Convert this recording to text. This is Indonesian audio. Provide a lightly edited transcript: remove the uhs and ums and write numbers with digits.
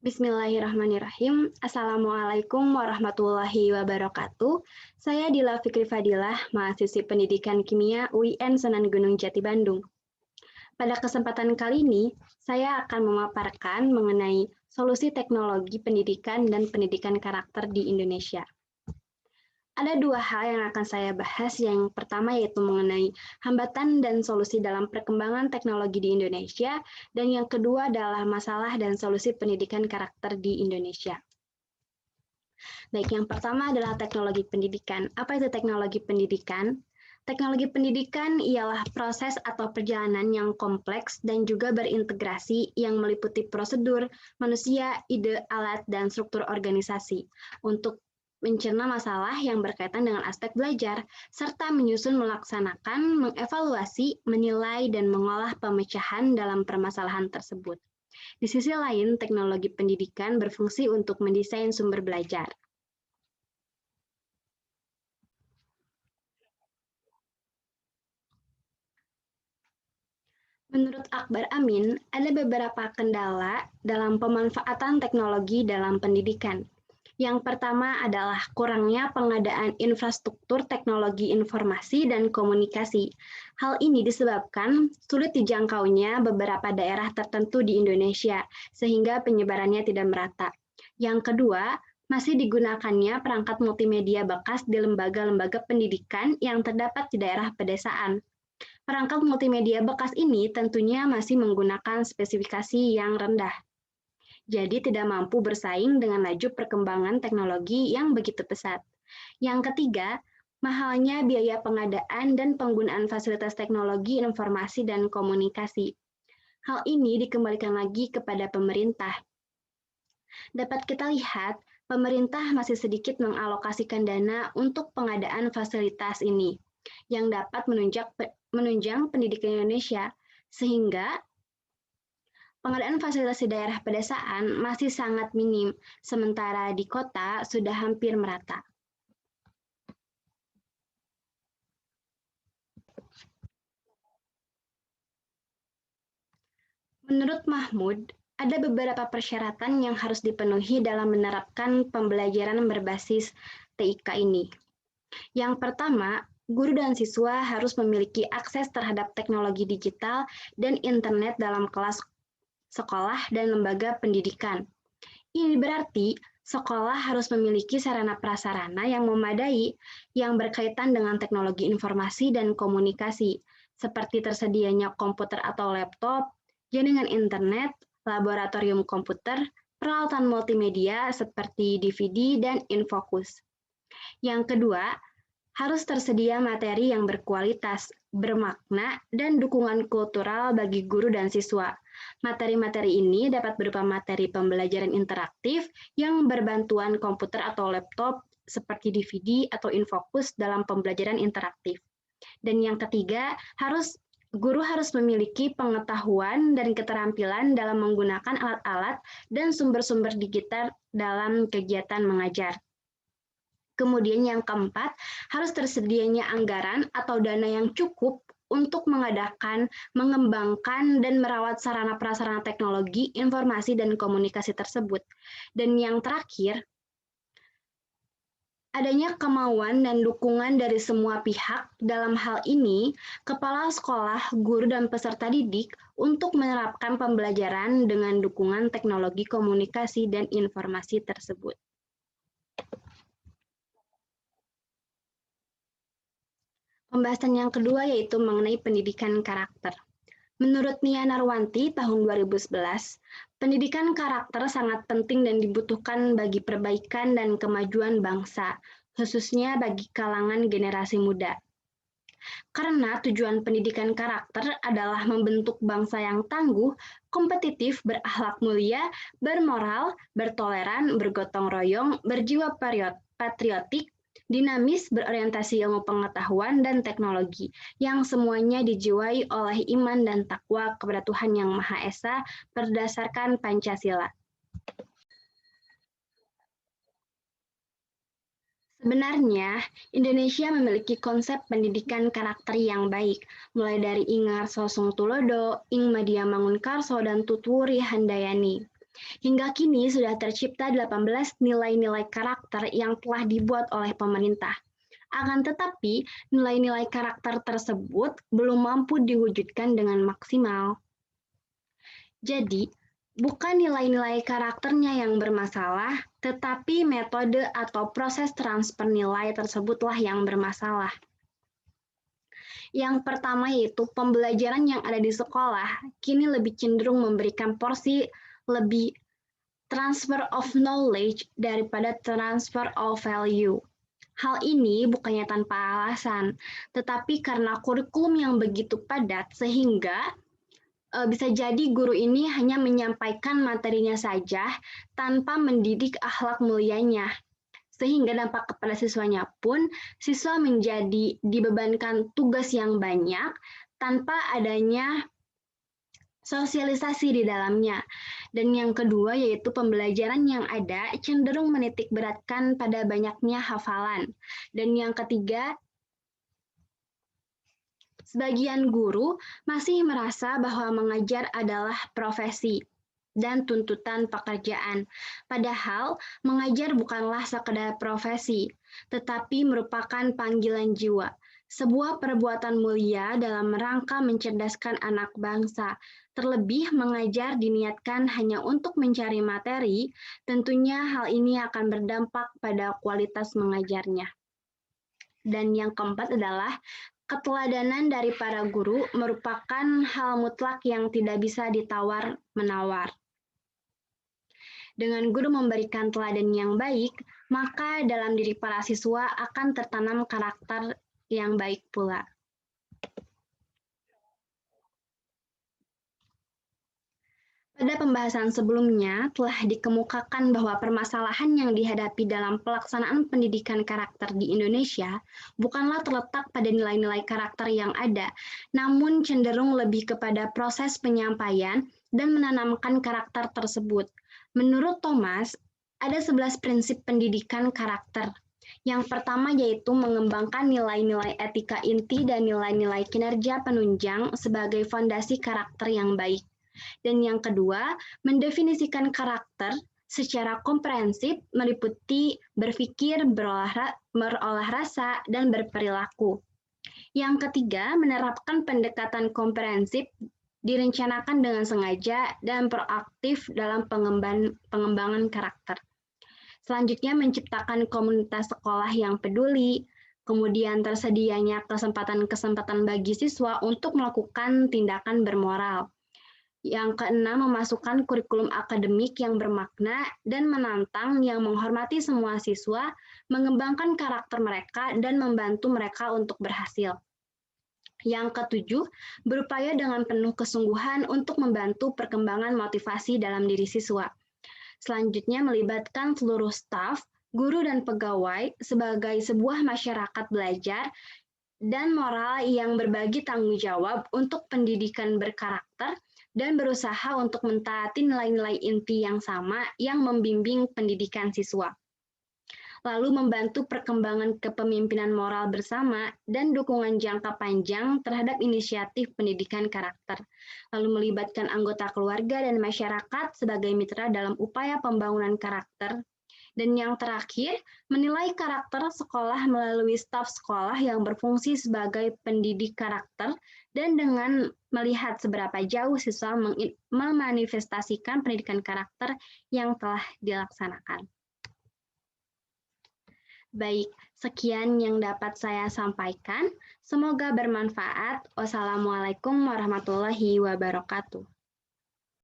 Bismillahirrahmanirrahim. Assalamualaikum warahmatullahi wabarakatuh. Saya Dila Fikri Fadilah, mahasiswi Pendidikan Kimia UIN Sunan Gunung Jati Bandung. Pada kesempatan kali ini, saya akan memaparkan mengenai solusi teknologi pendidikan dan pendidikan karakter di Indonesia. Ada dua hal yang akan saya bahas. Yang pertama yaitu mengenai hambatan dan solusi dalam perkembangan teknologi di Indonesia, dan yang kedua adalah masalah dan solusi pendidikan karakter di Indonesia. Baik, yang pertama adalah teknologi pendidikan. Apa itu teknologi pendidikan? Teknologi pendidikan ialah proses atau perjalanan yang kompleks dan juga berintegrasi yang meliputi prosedur, manusia, ide, alat, dan struktur organisasi untuk mencerna masalah yang berkaitan dengan aspek belajar, serta menyusun, melaksanakan, mengevaluasi, menilai, dan mengolah pemecahan dalam permasalahan tersebut. Di sisi lain, teknologi pendidikan berfungsi untuk mendesain sumber belajar. Menurut Akbar Amin, ada beberapa kendala dalam pemanfaatan teknologi dalam pendidikan. Yang pertama adalah kurangnya pengadaan infrastruktur teknologi informasi dan komunikasi. Hal ini disebabkan sulit dijangkaunya beberapa daerah tertentu di Indonesia, sehingga penyebarannya tidak merata. Yang kedua, masih digunakannya perangkat multimedia bekas di lembaga-lembaga pendidikan yang terdapat di daerah pedesaan. Perangkat multimedia bekas ini tentunya masih menggunakan spesifikasi yang rendah, jadi tidak mampu bersaing dengan laju perkembangan teknologi yang begitu pesat. Yang ketiga, mahalnya biaya pengadaan dan penggunaan fasilitas teknologi informasi dan komunikasi. Hal ini dikembalikan lagi kepada pemerintah. Dapat kita lihat, pemerintah masih sedikit mengalokasikan dana untuk pengadaan fasilitas ini, yang dapat menunjang pendidikan Indonesia, sehingga pengadaan fasilitas di daerah pedesaan masih sangat minim, sementara di kota sudah hampir merata. Menurut Mahmud, ada beberapa persyaratan yang harus dipenuhi dalam menerapkan pembelajaran berbasis TIK ini. Yang pertama, guru dan siswa harus memiliki akses terhadap teknologi digital dan internet dalam kelas sekolah dan lembaga pendidikan. Ini berarti sekolah harus memiliki sarana prasarana yang memadai yang berkaitan dengan teknologi informasi dan komunikasi, seperti tersedianya komputer atau laptop, jaringan internet, laboratorium komputer, peralatan multimedia seperti DVD dan infokus. Yang kedua, harus tersedia materi yang berkualitas, bermakna, dan dukungan kultural bagi guru dan siswa. Materi-materi ini dapat berupa materi pembelajaran interaktif yang berbantuan komputer atau laptop seperti DVD atau infokus dalam pembelajaran interaktif. Dan yang ketiga, guru harus memiliki pengetahuan dan keterampilan dalam menggunakan alat-alat dan sumber-sumber digital dalam kegiatan mengajar. Kemudian yang keempat, harus tersedianya anggaran atau dana yang cukup untuk mengadakan, mengembangkan, dan merawat sarana prasarana teknologi, informasi, dan komunikasi tersebut. Dan yang terakhir, adanya kemauan dan dukungan dari semua pihak. Dalam hal ini, kepala sekolah, guru, dan peserta didik untuk menerapkan pembelajaran dengan dukungan teknologi komunikasi dan informasi tersebut. Pembahasan yang kedua yaitu mengenai pendidikan karakter. Menurut Nia Narwanti tahun 2011, pendidikan karakter sangat penting dan dibutuhkan bagi perbaikan dan kemajuan bangsa, khususnya bagi kalangan generasi muda. Karena tujuan pendidikan karakter adalah membentuk bangsa yang tangguh, kompetitif, berakhlak mulia, bermoral, bertoleran, bergotong royong, berjiwa patriotik, dinamis, berorientasi ilmu pengetahuan dan teknologi, yang semuanya dijiwai oleh iman dan takwa kepada Tuhan Yang Maha Esa berdasarkan Pancasila. Sebenarnya, Indonesia memiliki konsep pendidikan karakter yang baik, mulai dari Ingar Sosong Tulodo, Ing Madia Mangunkarso, dan Tutwuri Handayani. Hingga kini sudah tercipta 18 nilai-nilai karakter yang telah dibuat oleh pemerintah. Akan tetapi, nilai-nilai karakter tersebut belum mampu diwujudkan dengan maksimal. Jadi, bukan nilai-nilai karakternya yang bermasalah, tetapi metode atau proses transfer nilai tersebutlah yang bermasalah. Yang pertama yaitu pembelajaran yang ada di sekolah kini lebih cenderung memberikan porsi lebih transfer of knowledge daripada transfer of value. Hal ini bukannya tanpa alasan, tetapi karena kurikulum yang begitu padat sehingga bisa jadi guru ini hanya menyampaikan materinya saja tanpa mendidik akhlak mulianya. Sehingga dampak kepada siswanya pun, siswa menjadi dibebankan tugas yang banyak tanpa adanya sosialisasi di dalamnya. Dan yang kedua yaitu pembelajaran yang ada cenderung menitik beratkan pada banyaknya hafalan. Dan yang ketiga, sebagian guru masih merasa bahwa mengajar adalah profesi dan tuntutan pekerjaan. Padahal mengajar bukanlah sekedar profesi, tetapi merupakan panggilan jiwa, sebuah perbuatan mulia dalam rangka mencerdaskan anak bangsa. Terlebih mengajar diniatkan hanya untuk mencari materi, tentunya hal ini akan berdampak pada kualitas mengajarnya. Dan yang keempat adalah keteladanan dari para guru merupakan hal mutlak yang tidak bisa ditawar-menawar. Dengan guru memberikan teladan yang baik, maka dalam diri para siswa akan tertanam karakter yang baik pula. Pada pembahasan sebelumnya telah dikemukakan bahwa permasalahan yang dihadapi dalam pelaksanaan pendidikan karakter di Indonesia bukanlah terletak pada nilai-nilai karakter yang ada, namun cenderung lebih kepada proses penyampaian dan menanamkan karakter tersebut. Menurut Thomas, ada 11 prinsip pendidikan karakter. Yang pertama yaitu mengembangkan nilai-nilai etika inti dan nilai-nilai kinerja penunjang sebagai fondasi karakter yang baik. Dan yang kedua, mendefinisikan karakter secara komprehensif meliputi berpikir, berolah rasa, dan berperilaku. Yang ketiga, menerapkan pendekatan komprehensif direncanakan dengan sengaja dan proaktif dalam pengembangan karakter. Selanjutnya, menciptakan komunitas sekolah yang peduli, kemudian tersedianya kesempatan-kesempatan bagi siswa untuk melakukan tindakan bermoral. Yang keenam, memasukkan kurikulum akademik yang bermakna dan menantang yang menghormati semua siswa, mengembangkan karakter mereka, dan membantu mereka untuk berhasil. Yang ketujuh, berupaya dengan penuh kesungguhan untuk membantu perkembangan motivasi dalam diri siswa. Selanjutnya, melibatkan seluruh staf, guru, dan pegawai sebagai sebuah masyarakat belajar dan moral yang berbagi tanggung jawab untuk pendidikan berkarakter dan berusaha untuk mentaati nilai-nilai inti yang sama yang membimbing pendidikan siswa. Lalu membantu perkembangan kepemimpinan moral bersama dan dukungan jangka panjang terhadap inisiatif pendidikan karakter. Lalu melibatkan anggota keluarga dan masyarakat sebagai mitra dalam upaya pembangunan karakter. Dan yang terakhir, menilai karakter sekolah melalui staf sekolah yang berfungsi sebagai pendidik karakter dan dengan melihat seberapa jauh siswa memanifestasikan pendidikan karakter yang telah dilaksanakan. Baik, sekian yang dapat saya sampaikan. Semoga bermanfaat. Wassalamualaikum warahmatullahi wabarakatuh.